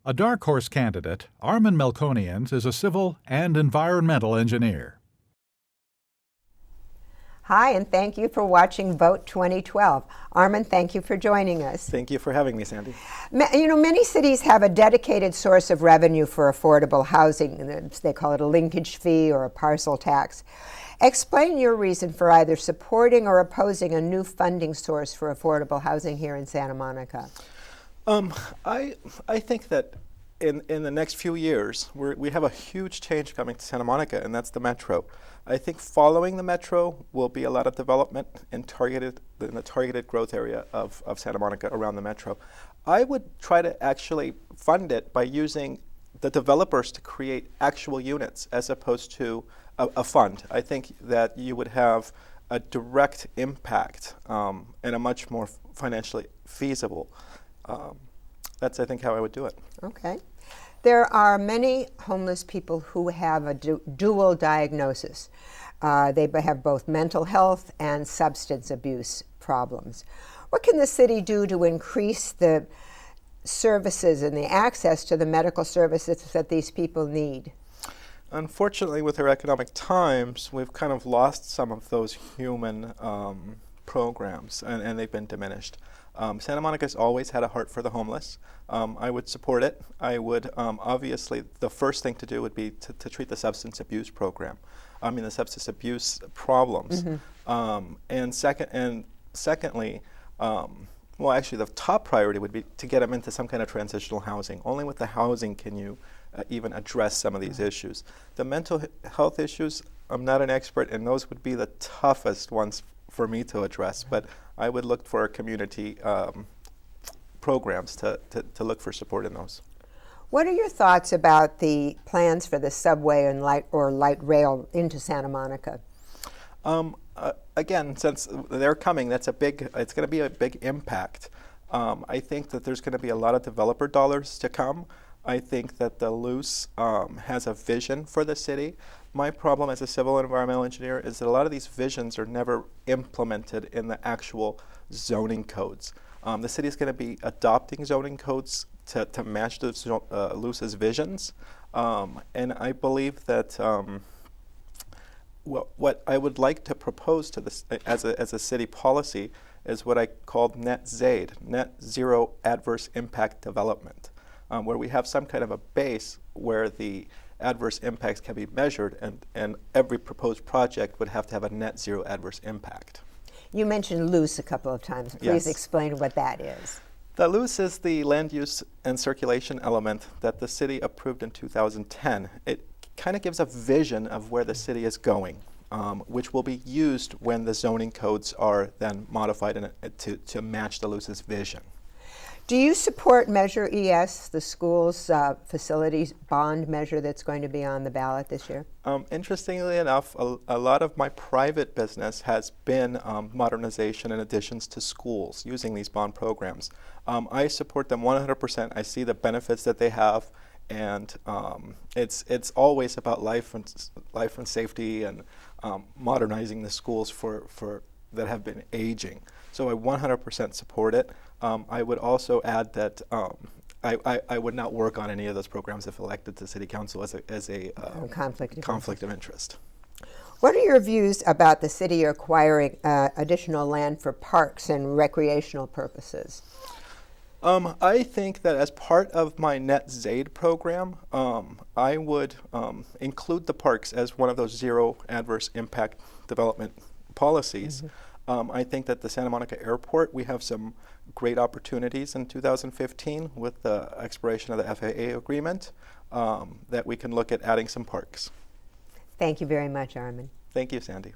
A dark horse candidate, Armen Melkonians is a civil and environmental engineer. Hi, and thank you for watching Vote 2012. Armen, thank you for joining us. Thank you for having me, Sandy. Many cities have a dedicated source of revenue for affordable housing. They call it a linkage fee or a parcel tax. Explain your reason for either supporting or opposing a new funding source for affordable housing here in Santa Monica. I think that in the next few years, we have a huge change coming to Santa Monica, and that's the metro. I think following the metro will be a lot of development in the targeted growth area of Santa Monica around the metro. I would try to actually fund it by using the developers to create actual units as opposed to a fund. I think that you would have a direct impact and a much more financially feasible. That's, I think, how I would do it. Okay. There are many homeless people who have a dual diagnosis. They have both mental health and substance abuse problems. What can the city do to increase the services and the access to the medical services that these people need? Unfortunately, with our economic times, we've kind of lost some of those human programs, and they've been diminished. Santa Monica's always had a heart for the homeless. I would support it. I would, obviously, the first thing to do would be to treat the substance abuse program. The substance abuse problems. And secondly, well, actually, the top priority would be to get them into some kind of transitional housing. Only with the housing can you even address some of these issues. The mental health issues, I'm not an expert, and those would be the toughest ones for me to address, but I would look for community programs to look for support in those. What are your thoughts about the plans for the subway and light rail into Santa Monica? Again, since they're coming, it's going to be a big impact. I think that there's going to be a lot of developer dollars to come. I think that the Luce has a vision for the city. My problem as a civil and environmental engineer is that a lot of these visions are never implemented in the actual zoning codes. The city is going to be adopting zoning codes to match the Luce's visions, and I believe that what I would like to propose to this as a city policy is what I called net ZADE, net zero adverse impact development, where we have some kind of a base where the adverse impacts can be measured, and every proposed project would have to have a net zero adverse impact. You mentioned Luce a couple of times. Please explain what that is. The Luce is the land use and circulation element that the city approved in 2010. It kind of gives a vision of where the city is going, which will be used when the zoning codes are then modified to match the Luce's vision. Do you support Measure ES, the school's facilities bond measure that's going to be on the ballot this year? Interestingly enough, a lot of my private business has been modernization and additions to schools using these bond programs. I support them 100%. I see the benefits that they have, and it's always about life and safety and modernizing the schools for that have been aging. So I 100% support it. I would also add that I would not work on any of those programs if elected to City Council as a conflict of interest. What are your views about the city acquiring additional land for parks and recreational purposes? I think that as part of my Net ZADE program, I would include the parks as one of those zero adverse impact development policies. I think that the Santa Monica Airport, we have some great opportunities in 2015 with the expiration of the FAA agreement that we can look at adding some parks. Thank you very much, Armen. Thank you, Sandy.